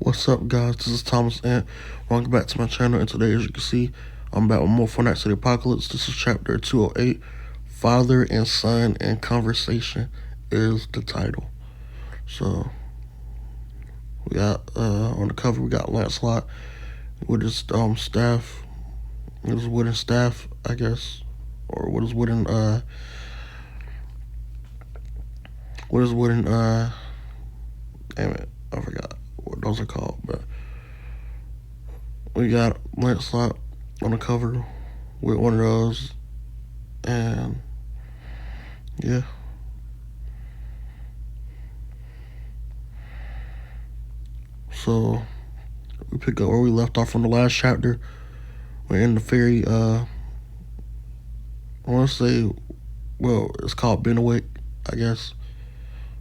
What's up, guys? This is Thomas, and welcome back to my channel. And today, as you can see, I'm back with more Four Nights of the Apocalypse. This is chapter 208. Father and Son and Conversation is the title. So, we got, on the cover, we got Lancelot with his, staff, his wooden staff, I guess, or with his wooden, damn it, I forgot what those are called, but we got Lancelot on the cover with one of those, and yeah. So we pick up where we left off from the last chapter. We're in the fairy, I want to say, well, it's called Benwick, I guess,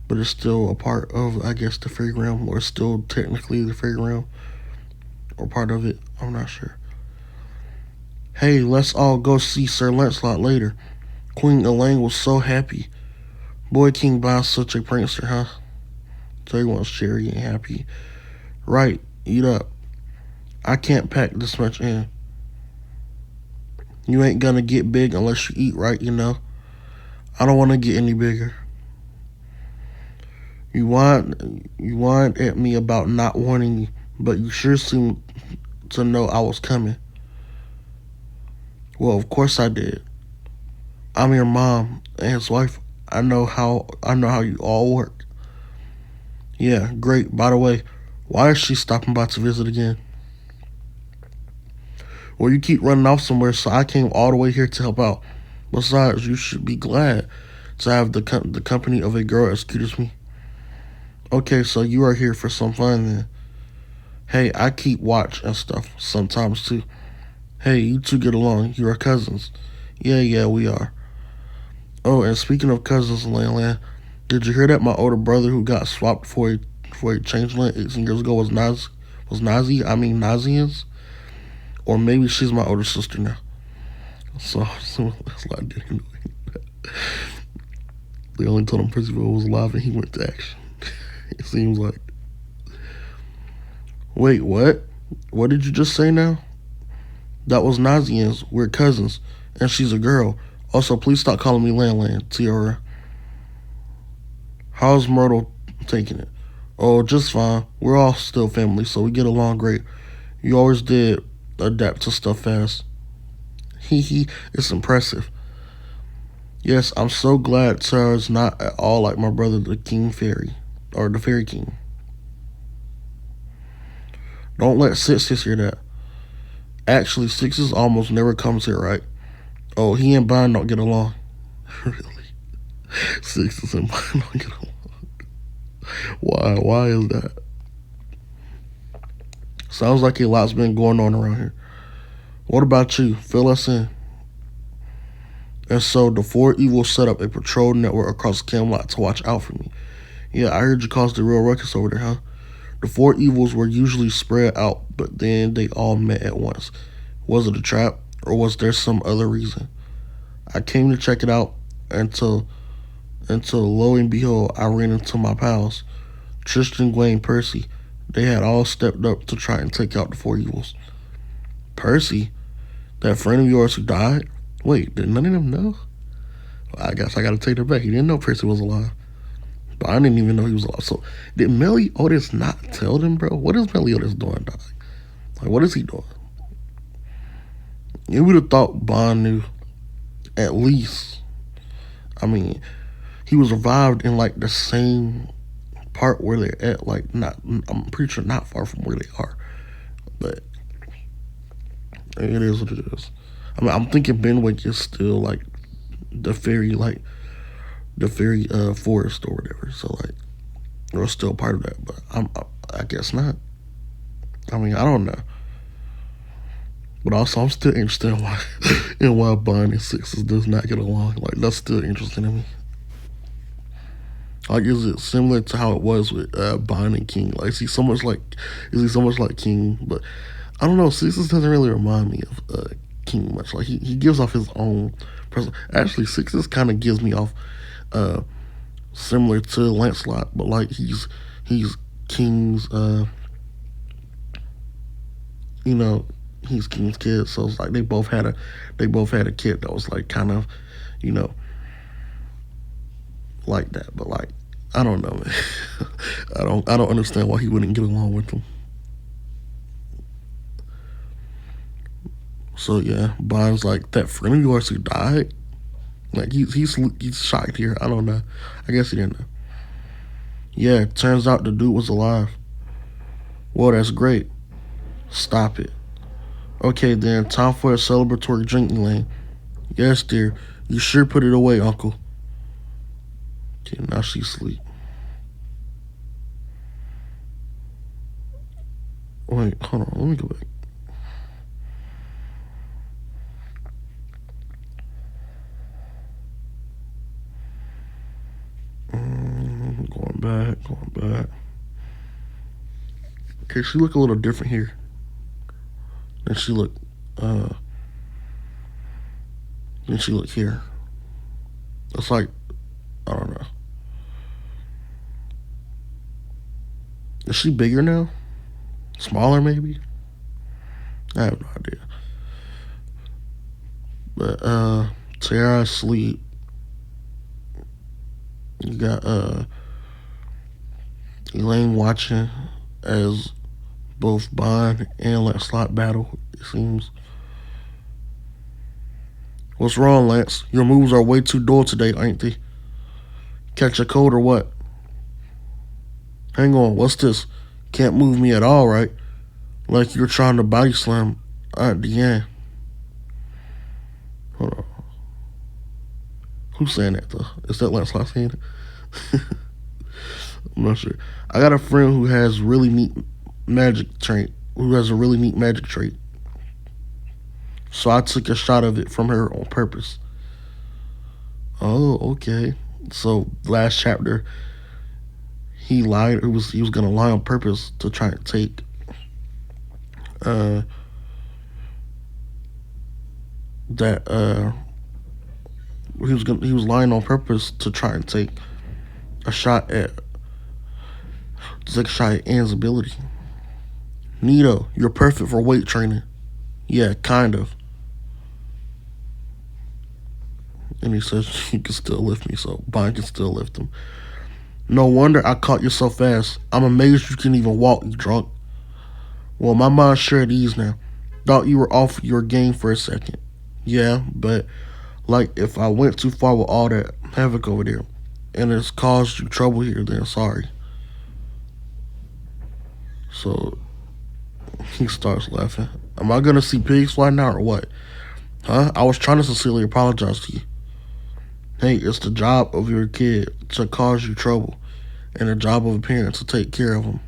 but it's still a part of, I guess, the fairy realm, or still technically the fairy realm, or part of it. I'm not sure. Hey, let's all go see Sir Lancelot later. Queen Elaine was so happy. Boy, King Bon's such a prankster, huh? So everyone's cheery and happy. Right, eat up. I can't pack this much in. You ain't gonna get big unless you eat right, you know. I don't want to get any bigger. You whined at me about not wanting me, but you sure seem to know I was coming. Well, of course I did. I'm your mom and his wife. I know how you all work. Yeah, great. By the way, why is she stopping by to visit again? Well, you keep running off somewhere, so I came all the way here to help out. Besides, you should be glad to have the company of a girl as cute as me. Okay, so you are here for some fun then. Hey, I keep watch and stuff sometimes too. Hey, you two get along. You are cousins. Yeah, we are. Oh, and speaking of cousins, Land, did you hear that my older brother who got swapped for a changeling 18 years ago was Nazians? Or maybe she's my older sister now. So that's like they only told him Percival was alive and he went to action. It seems like. Wait, what? What did you just say now? That was Nazians. We're cousins. And she's a girl. Also, please stop calling me Land, Tiara. How's Myrtle taking it? Oh, just fine. We're all still family, so we get along great. You always did adapt to stuff fast. It's impressive. Yes, I'm so glad Sarah's not at all like my brother, the King Fairy, or the Fairy King. Don't let Sixes hear that. Actually, Sixes almost never comes here, right? Oh, he and Bond don't get along. Really? Sixes and Bond don't get along. Why? Why is that? Sounds like a lot's been going on around here. What about you? Fill us in. And so the four evils set up a patrol network across Camelot to watch out for me. Yeah, I heard you caused the real ruckus over there, huh? The four evils were usually spread out, but then they all met at once. Was it a trap, or was there some other reason? I came to check it out until lo and behold, I ran into my pals, Tristan, Gwen, Percy. They had all stepped up to try and take out the four evils. Percy? That friend of yours who died? Wait, did none of them know? I guess I gotta take that back. He didn't know Percy was alive. But I didn't even know he was alive. So, did Meliodas not tell them, bro? What is Meliodas doing, dog? Like, what is he doing? You would have thought Bond knew, at least. I mean, he was revived in, like, the same part where they're at. Like, I'm pretty sure not far from where they are. But it is what it is. I mean, I'm thinking Benwick is still, like, the fairy forest or whatever. So, like, we're still part of that. But I guess not. I mean, I don't know. But also, I'm still interested in why Bond and Sixes does not get along. Like, that's still interesting to me. Like, is it similar to how it was with Bond and King? Like, is he so much like King? But I don't know. Sixes doesn't really remind me of King much. Like, he gives off his own person. Actually, Sixes kind of gives me off similar to Lancelot, but like he's King's you know, he's King's kid, so it's like they both had a kid that was like kind of, you know, like that. But like, I don't know, man. I don't understand why he wouldn't get along with them. So yeah, Bond's like that friend of yours who died. Like he's shocked here. I don't know. I guess he didn't know. Yeah, it turns out the dude was alive. Well, that's great. Stop it. Okay then, time for a celebratory drinking lane. Yes, dear. You sure put it away, Uncle. Okay, now she's asleep. Wait, hold on. Let me go back. Going back, going back. Okay, she look a little different here. And she look, uh, and she look here. It's like, I don't know. Is she bigger now? Smaller, maybe? I have no idea. But, Tara asleep. You got, Elaine watching as both Bond and Lancelot battle, it seems. What's wrong, Lance? Your moves are way too dull today, ain't they? Catch a cold or what? Hang on, what's this? Can't move me at all, right? Like you're trying to body slam at the end. Hold on. Who's saying that though? Is that Lancelot saying it? I'm not sure. I got a friend who has really neat magic trait. Who has a really neat magic trait. So I took a shot of it from her on purpose. Oh, okay. So last chapter, he lied. He was gonna lie on purpose to try and take uh that he was lying on purpose to try and take a shot at to take a shot at Anne's ability. Nito, you're perfect for weight training. Yeah, kind of. And he says you can still lift me, so Bond can still lift him. No wonder I caught you so fast. I'm amazed you can even walk, you drunk. Well, my mind's sure at ease now. Thought you were off your game for a second. Yeah, but like if I went too far with all that havoc over there and it's caused you trouble here, then sorry. So he starts laughing. Am I gonna see pigs fly now or what? Huh? I was trying to sincerely apologize to you. Hey, it's the job of your kid to cause you trouble, and the job of a parent to take care of them.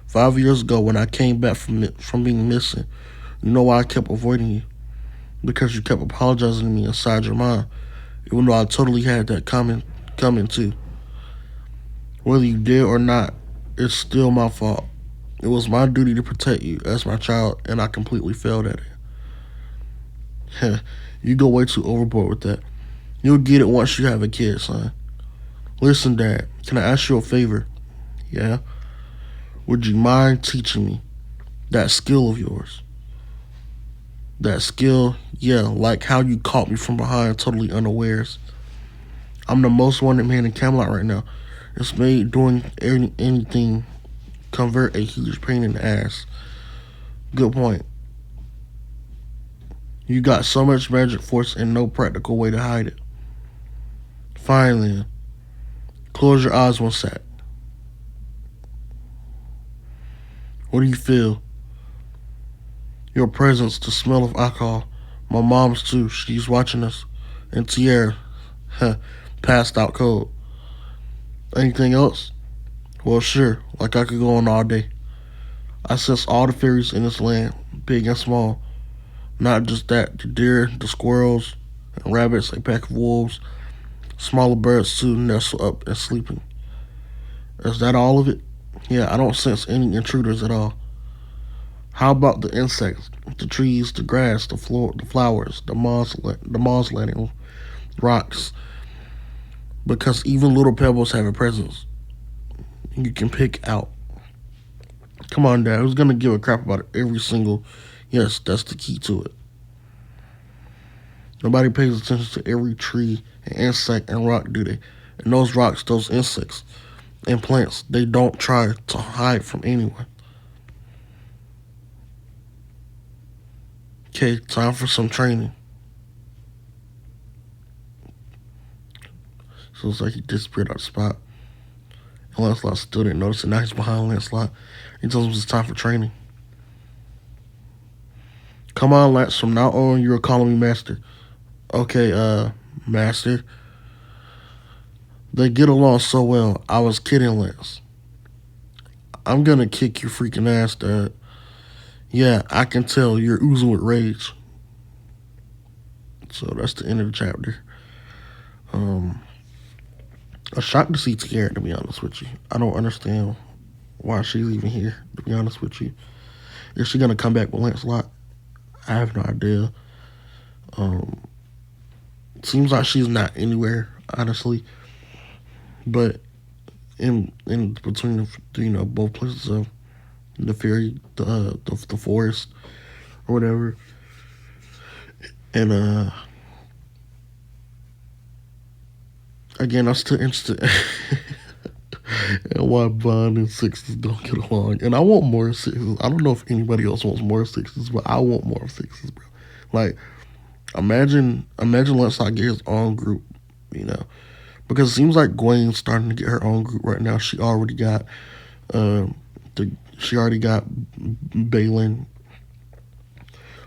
5 years ago, when I came back from being missing, you know why I kept avoiding you? Because you kept apologizing to me inside your mind, even though I totally had that coming too. Whether you did or not, it's still my fault. It was my duty to protect you as my child, and I completely failed at it. You go way too overboard with that. You'll get it once you have a kid, son. Listen, Dad, can I ask you a favor? Yeah? Would you mind teaching me that skill of yours? That skill, yeah, like how you caught me from behind totally unawares. I'm the most wanted man in Camelot right now. It's made doing anything convert a huge pain in the ass. Good point. You got so much magic force and no practical way to hide it. Fine then. Close your eyes one sec. What do you feel? Your presence, the smell of alcohol. My mom's too. She's watching us. And Tierra, passed out cold. Anything else? Well, sure. Like I could go on all day. I sense all the fairies in this land, big and small. Not just that, the deer, the squirrels, and rabbits, a pack of wolves, smaller birds too, nestle up and sleeping. Is that all of it? Yeah, I don't sense any intruders at all. How about the insects, the trees, the grass, the floor, the flowers, the moss landing rocks? Because even little pebbles have a presence you can pick out. Come on, Dad. Who's gonna give a crap about it every single? Yes, that's the key to it. Nobody pays attention to every tree and insect and rock, do they? And those rocks, those insects and plants, they don't try to hide from anyone. Okay, time for some training. So it's like he disappeared out of the spot. And Lancelot still didn't notice it. Now he's behind Lancelot. He tells him it's time for training. Come on, Lance. From now on, you're calling me master. Okay, master. They get along so well. I was kidding, Lance. I'm gonna kick your freaking ass, Dad. Yeah, I can tell you're oozing with rage. So that's the end of the chapter. Um, I'm shocked to see Tiara, to be honest with you. I don't understand why she's even here, to be honest with you. Is she gonna come back with Lancelot? I have no idea. Um, Seems like she's not anywhere, honestly. But in between both places of the fairy, the forest or whatever, and again, I'm still interested in why Bond and Sixes don't get along, and I want more Sixes. I don't know if anybody else wants more Sixes, but I want more Sixes, bro. Like, imagine Lancelot get his own group, you know, because it seems like Gwen's starting to get her own group right now. Um, she already got Balin.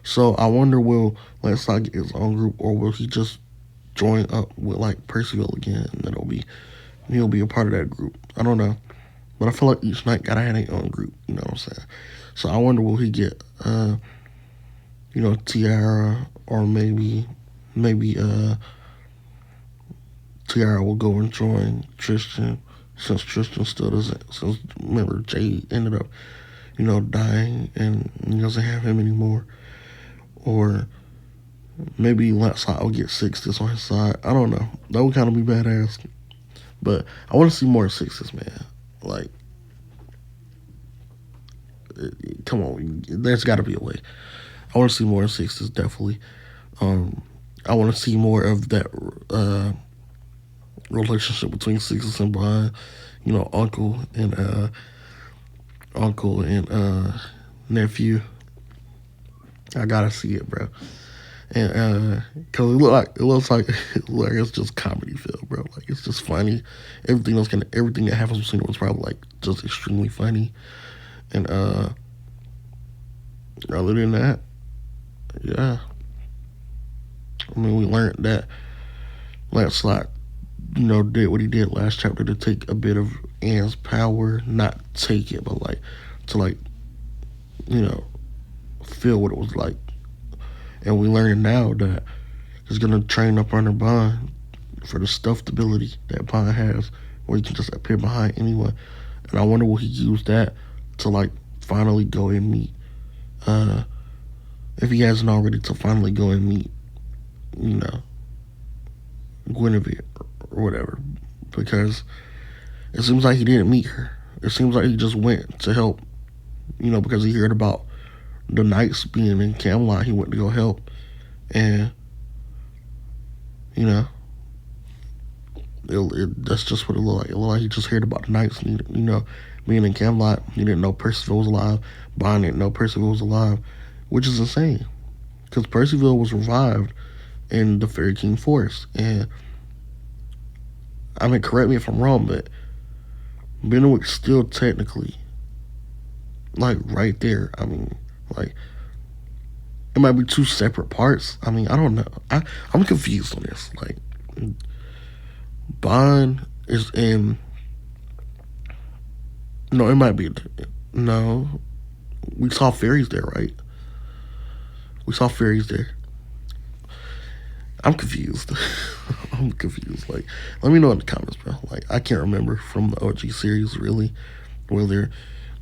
So I wonder, will Lancelot get his own group, or will he just join up with like Percival again, and then he'll be a part of that group. I don't know, but I feel like each knight gotta have their own group. You know what I'm saying? So I wonder, will he get Tiara, or maybe Tiara will go and join Tristan, since Tristan still doesn't. Since, remember, Jade ended up dying, and he doesn't have him anymore. Or maybe Lancelot will get Sixtus on his side. I don't know. That would kind of be badass. But I want to see more Sixes, man. Like, come on, there's got to be a way. I want to see more Sixes, definitely. I want to see more of that relationship between Sixes and Bond. Uncle and nephew. I gotta see it, bro. And cause it looks like it's just comedy film, bro. Like, it's just funny. Everything that happens between them is probably like just extremely funny. And other than that, yeah. I mean, we learned that Lancelot, did what he did last chapter to take a bit of Anne's power, not take it, but like to you know, feel what it was like. And we learn now that he's gonna train up under Bond for the stealth ability that Bond has, where he can just appear behind anyone. And I wonder will he use that to like finally go and meet, if he hasn't already, to finally go and meet, Guinevere or whatever, because it seems like he didn't meet her. It seems like he just went to help, because he heard about the knights being in Camelot. He went to go help, and that's just what it looked like. It looked like he just heard about the knights, and being in Camelot. He didn't know Percival was alive. Bond didn't know Percival was alive, which is insane, because Percival was revived in the Fairy King Forest. And I mean, correct me if I'm wrong, but Benwick's still technically like right there. I mean, like, it might be two separate parts. I mean, I don't know. I'm confused on this. Like, Bond is in. No, it might be. No, we saw fairies there, right? We saw fairies there. I'm confused. I'm confused. Like, let me know in the comments, bro. Like, I can't remember from the OG series really whether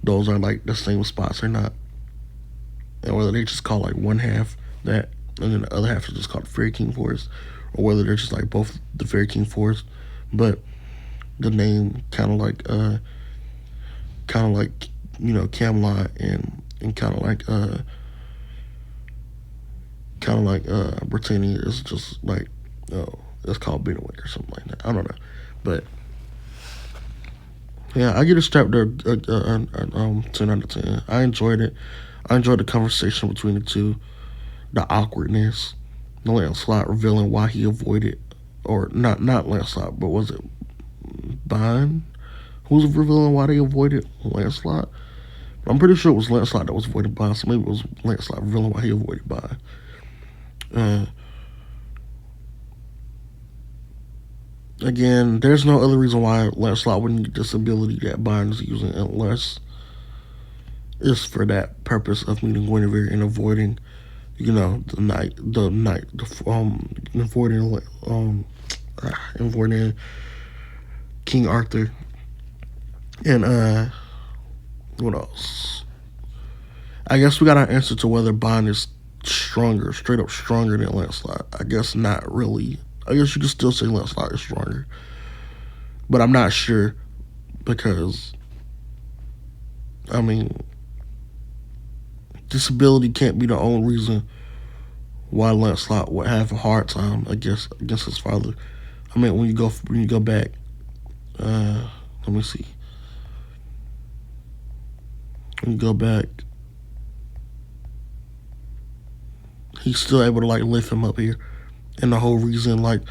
those are like the same spots or not, and whether they just call like one half that, and then the other half is just called Fairy King Forest, or whether they're just like both the Fairy King Forest, but the name kind of like Camelot and kind of like Britannia is just like it's called Benwick or something like that. I don't know, but yeah, I get a strap there. 10 out of 10. I enjoyed it. I enjoyed the conversation between the two, the awkwardness, the Lancelot revealing why he avoided, or not Lancelot, but was it Bond who was revealing why they avoided Lancelot? I'm pretty sure it was Lancelot that was avoided Bond, so maybe it was Lancelot revealing why he avoided Bond. Uh, Again, there's no other reason why Lancelot would need this ability that Bond is using unless it's for that purpose of meeting Guinevere and avoiding, avoiding King Arthur. And what else? I guess we got our answer to whether Bond is stronger, straight up stronger than Lancelot. I guess not really. I guess you could still say Lancelot is stronger, but I'm not sure because I mean, disability can't be the only reason why Lancelot would have a hard time, I guess, against his father. I mean, when you go back, let me see. When you go back, he's still able to like lift him up here, and the whole reason like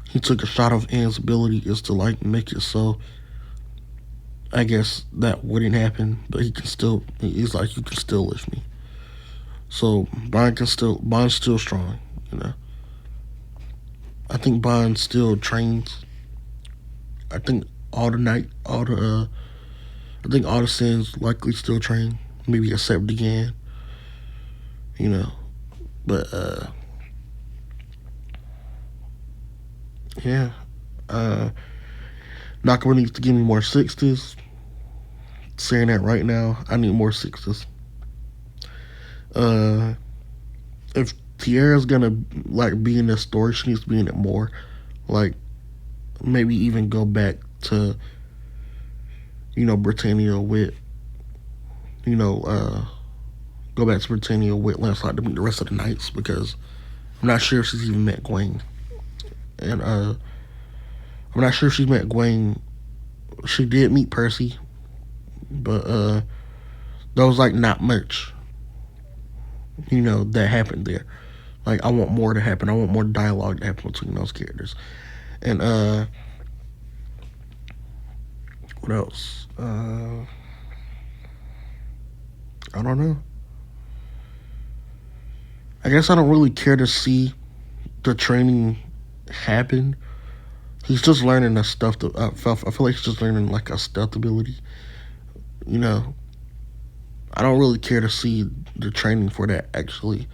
he took a shot of Anne's ability is to like make it so I guess that wouldn't happen, but he's like, you can still lift me. So Bond's still strong. I think Bond still trains. I think all the night, I think all the sins likely still train, maybe except Degan, you know. But yeah, Nakamura needs to give me more sixties. Saying that right now, I need more sixties. Uh, if Tiara's gonna like be in this story, she needs to be in it more. Like maybe even go back to Britannia with you know go back to Britannia with Lancelot to meet the rest of the knights because I'm not sure if she's even met Gwen, and I'm not sure if she's met Gwen. She did meet Percy, but there was like not much that happened there. Like I want more to happen. I want more dialogue to happen between those characters. And what else? I don't know. I guess I don't really care to see the training happen. He's just learning a stuff. I feel like he's just learning like a stealth ability. You know, I don't really care to see the training for that actually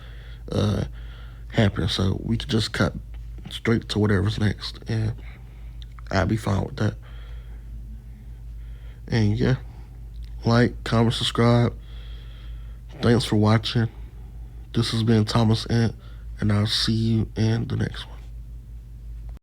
uh, happen. So we could just cut straight to whatever's next, and I'd be fine with that. And yeah, like, comment, subscribe. Thanks for watching. This has been Thomas Ant, and I'll see you in the next one.